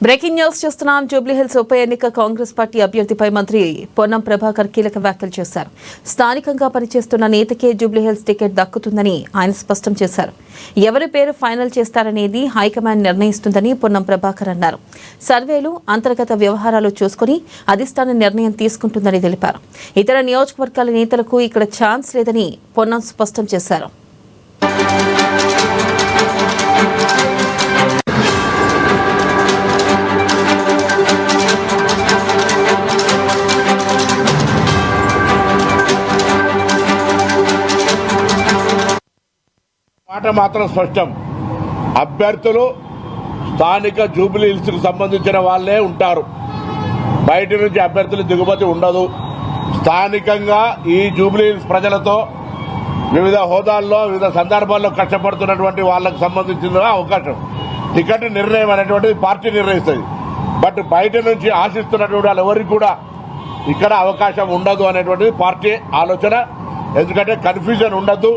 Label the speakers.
Speaker 1: Breaking news చూస్తున్నాం. జూబ్లీహిల్స్ ఉప ఎన్నిక కాంగ్రెస్ పార్టీ అభ్యర్థిపై మంత్రి పొన్నం ప్రభాకర్ కీలక వ్యాఖ్యలు చేశారు. స్థానికంగా పనిచేస్తున్న నేతకే జూబ్లీహిల్స్ టికెట్ దక్కుతుందని ఆయన స్పష్టం చేశారు. ఎవరి పేరు ఫైనల్ చేస్తారనేది హైకమాండ్ నిర్ణయిస్తుందని పొన్నం ప్రభాకర్ అన్నారు. సర్వేలు, అంతర్గత వ్యవహారాలు చూసుకుని అధిష్టానం నిర్ణయం తీసుకుంటుందని తెలిపారు. ఇతర నియోజకవర్గాల నేతలకు ఇక్కడ ఛాన్స్ లేదని పొన్నం స్పష్టం చేశారు.
Speaker 2: మాట మాత్రం స్పష్టం. అభ్యర్థులు స్థానిక జూబ్లీ హిల్స్కు సంబంధించిన వాళ్ళే ఉంటారు. బయట నుంచి అభ్యర్థులు దిగుమతి ఉండదు. స్థానికంగా ఈ జూబ్లీ హిల్స్ ప్రజలతో వివిధ హోదాల్లో వివిధ సందర్భాల్లో కష్టపడుతున్నటువంటి వాళ్ళకు సంబంధించిన అవకాశం టికెట్ నిర్ణయం అనేటువంటిది పార్టీ నిర్ణయిస్తుంది. బట్ బయట నుంచి ఆశిస్తున్నటువంటి వాళ్ళు ఎవరికి కూడా ఇక్కడ అవకాశం ఉండదు అనేటువంటిది పార్టీ ఆలోచన. ఎందుకంటే కన్ఫ్యూజన్ ఉండదు.